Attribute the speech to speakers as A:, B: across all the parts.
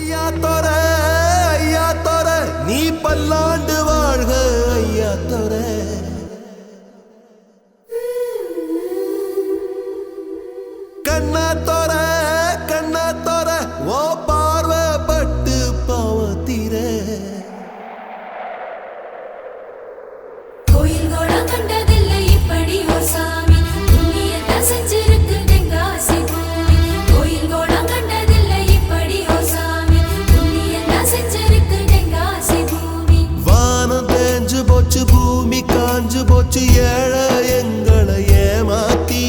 A: ஐயா தோர ஐயா தோர நீ பல்லாண்டு வாழ்க ஐயா தோர கண்ணா தோர ஓ பார்வப்பட்டு பாவத்தீர
B: கோயில் கோட கண்டதில்லை இப்படி ஒரு சாமி புண்ணியத்தை செஞ்சிருக்கு தெங்காசி பூமி கோயில் கோட கண்டதில்லை இப்படி ஒரு சாமி புண்ணியத்தை செஞ்சிருக்கு தெங்காசி பூமி
A: வானம் தேஞ்சு போச்சு பூமி காஞ்சு போச்சு ஏழை எங்களை ஏமாத்தி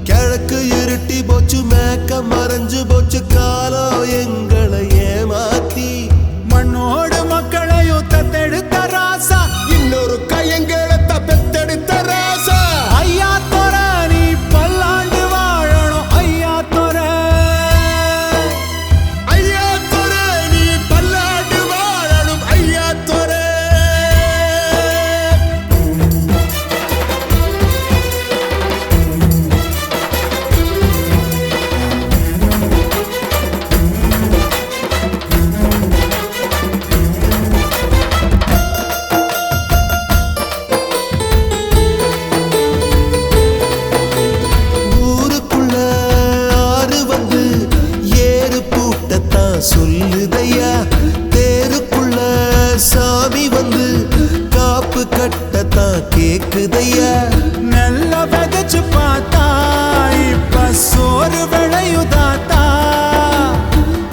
A: கிழக்கு இருட்டி போச்சு மேக்க மறைஞ்சு போச்சு காலம் எங்களை ஏமாத்தி
C: மண்ணோடு மக்களையும் தத்தெடுத்த ராசா
A: இன்னொரு கையங்களை தப்பெத்தெடுத்த ராசா
C: ஐயா தோர நீ பல்லாண்டு வாழணும் ஐயா தோர
A: ஐயா தோர நீ பல்லாண்டு வாழணும் ஐயா தோர ஊருக்குள்ள ஆறு வந்து ஏறு பூட்டத்தான் சொல்லுதையா தேருக்குள்ள சாமி வந்து காப்பு கட்டத்தான் கேக்குதையா
C: நல்ல விதைச்சு பார்த்தா இப்ப சோறு விளையுதாத்தா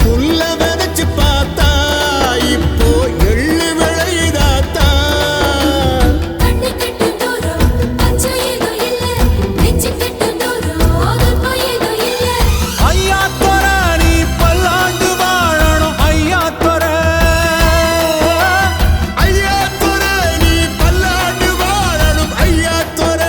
A: புல்ல விதைச்சு பார்த்தா இப்போ எள்ளு விளையுதாத்தா
B: கண்ணு கட்டும் தூரம் பச்சை ஏதோ இல்ல நெஞ்சு கட்டும் தூரம் துன்பம் ஏதோ இல்ல
C: ஐயா தோர நீ பல்லாண்டு வாழணும் ஐயா தோர
A: ஐயா தோர நீ பல்லாண்டு வாழணும் ஐயா தோர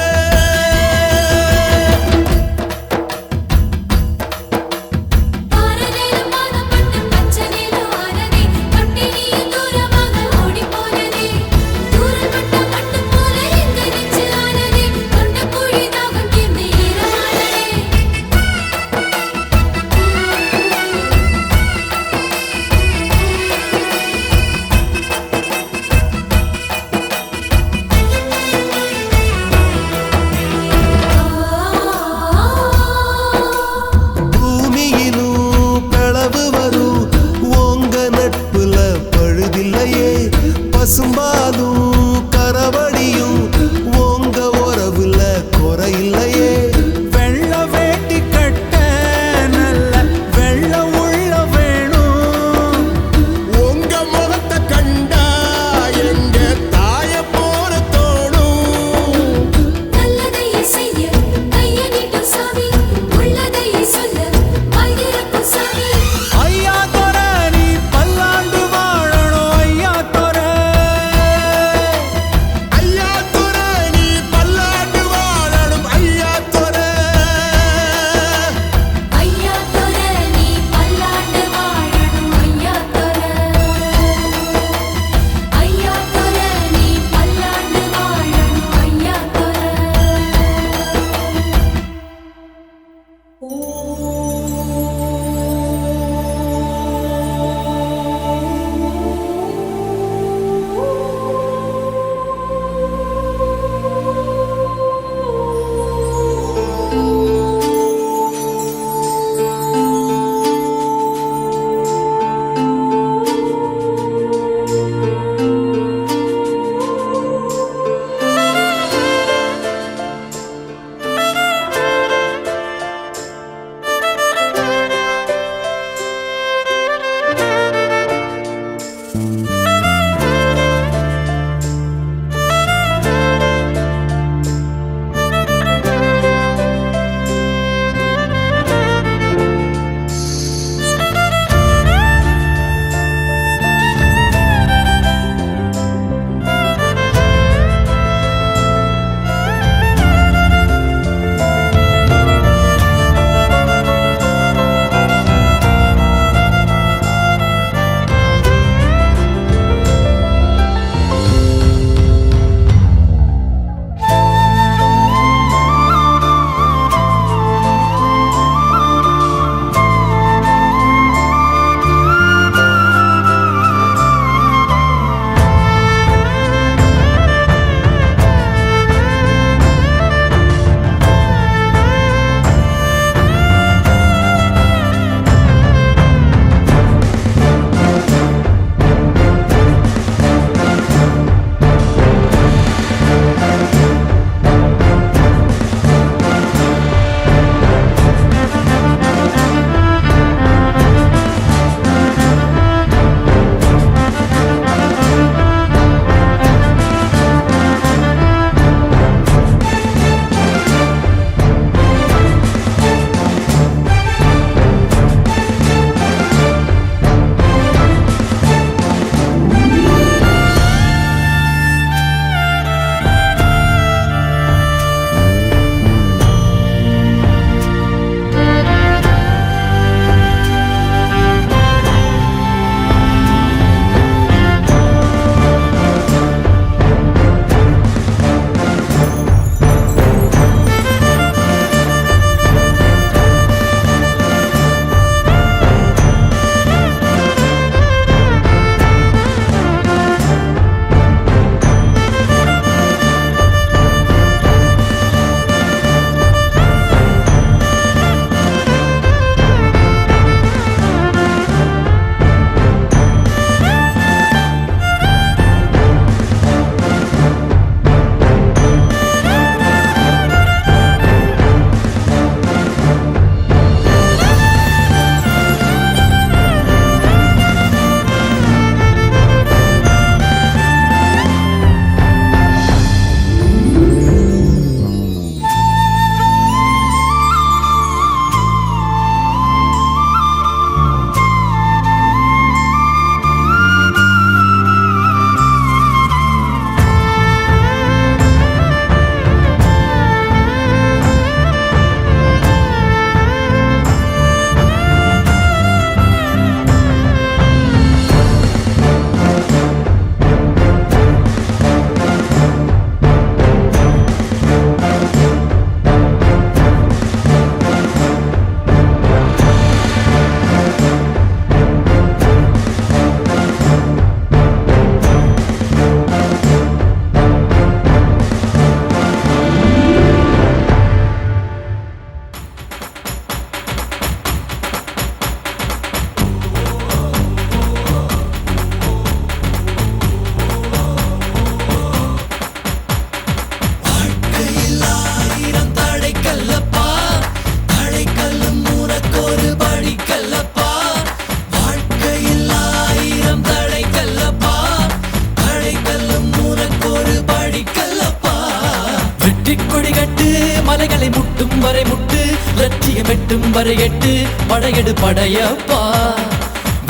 D: வெற்றி கொடி கட்டு மலைகளை முட்டும் வரை முட்டு லட்சியம் எட்டும் வரை எட்டு படையெடு படையப்பா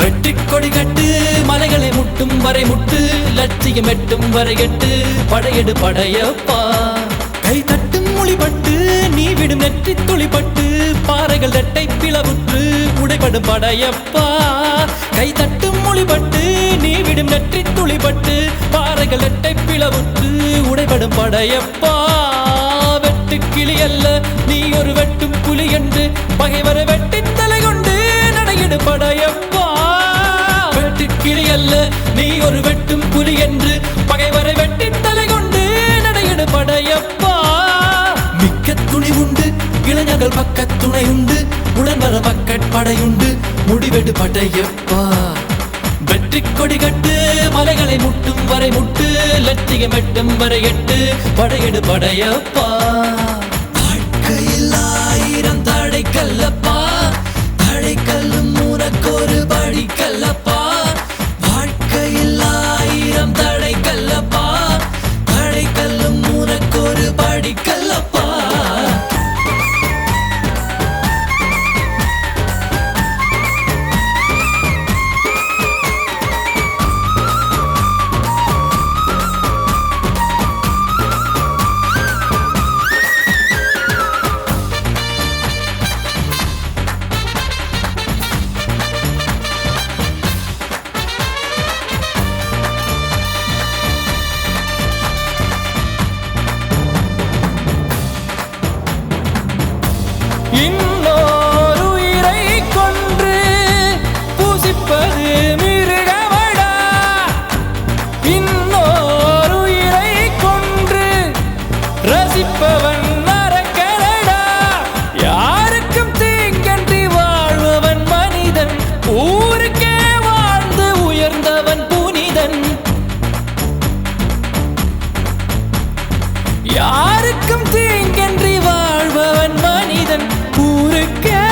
D: வெற்றி கொடி கட்டு மலைகளை முட்டும் வரை முட்டு லட்சியம் எட்டும் வரை எட்டு படையெடு படையப்பா கை தட்டும் மொழிபட்டு நீ விடும் நெற்றி துளிப்பட்டு பாறைகள் ரெட்டை பிளவுற்று உடைபடும் படையப்பா கை தட்டும் மொழிபட்டு நீ விடும் நெற்றி துளிப்பட்டு பாறைகள் ரெட்டை பிளவுற்று உடைபடும் படையப்பா வெட்டு கிளி அல்ல நீ ஒரு வெட்டும் புலி என்று பகைவரை வெட்டி தலை கொண்டு நடையிடு படையப்பா வெட்டு கிளி அல்ல நீ ஒரு வெட்டும் புலி என்று பகைவரை வெட்டி தலை கொண்டு நடையிடு படையப்பா மிக்க துணி உண்டு இளைஞர்கள் பக்க துணை உண்டு உடன் வர பக்கட் படையுண்டு முடிவெடு படையப்பா வெற்றி கொடி கட்டு மலைகளை முட்டும் வரை முட்டு லட்சியம் எட்டும் வரை எட்டு படையெடு படையப்பா வாழ்க்கையில் ஆயிரம் தடை கல்லப்பா தடை கல்லும் உனக்கொரு படி கல்லப்பா வாழ்க்கையில் ஆயிரம் தடை கல்லப்பா தடை கல்லும் உனக்கொரு படி கல்லப்பா இன்னொரு உயிரை கொன்று பூசிப்பது மிருகமடா இன்னொரு உயிரை கொன்று ரசிப்பவன் நரக்கரடா யாருக்கும் தீங்கன்றி வாழ்பவன் மனிதன் ஊருக்கே வாழ்ந்து உயர்ந்தவன் புனிதன் யாருக்கும் தீங்கன்றி வாழ்பவன் மனிதன் ஊருக்கே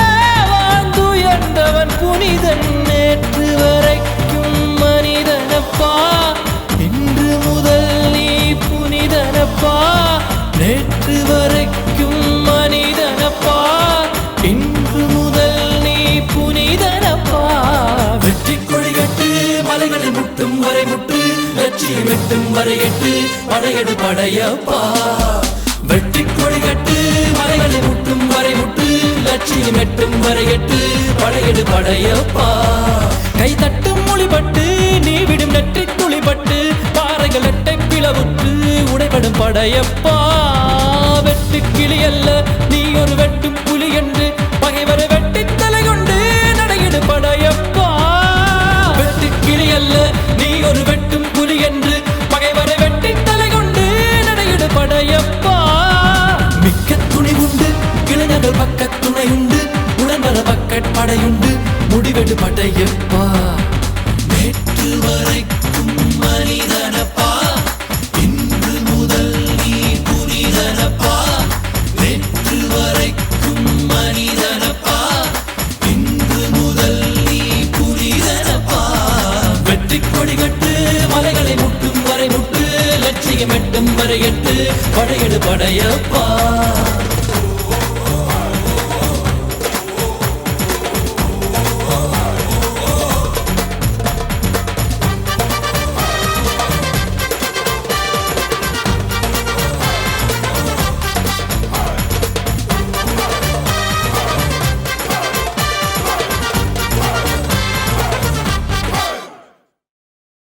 D: வாழ்ந்துயர்ந்தவன் புனிதன் நேற்று வரைக்கும் மனிதனப்பா இன்று முதல் நீ புனிதனப்பா நேற்று வரைக்கும் மனிதனப்பா இன்று முதல் நீ புனிதனப்பா வெற்றி கொடி கட்டு மலைகளை முட்டும் வரை முட்டு லட்சியம் எட்டும் வரை எட்டு படையெடு படையப்பா வெற்றி கொடி கட்டு மலைகளை முட்டும் வரை முட்டு லட்சியம் எட்டும் வரை எட்டு படையெடு படையப்பா கை தட்டும் மொழிபட்டு நீ விடும் நெற்றி துளிப்பட்டு பாறைகள் எட்டை பிளவுற்று உடைபடும் படையப்பா வெட்டு கிளி அல்ல நீ ஒரு வெட்டும் புலி என்று பகைவரை வெட்டி தலை கொண்டு நடையிடு படையப்பா வெட்டு கிளி அல்ல நீ ஒரு வெட்டும் புலி என்று பகைவரை வெட்டி தலை கொண்டு நடையிடு படையப்பா மிக்க துணி உண்டு இளைஞர்கள் பக்க துணை உண்டு உடன் வர பக்கட் படையுண்டு முடிவெடு படையப்பா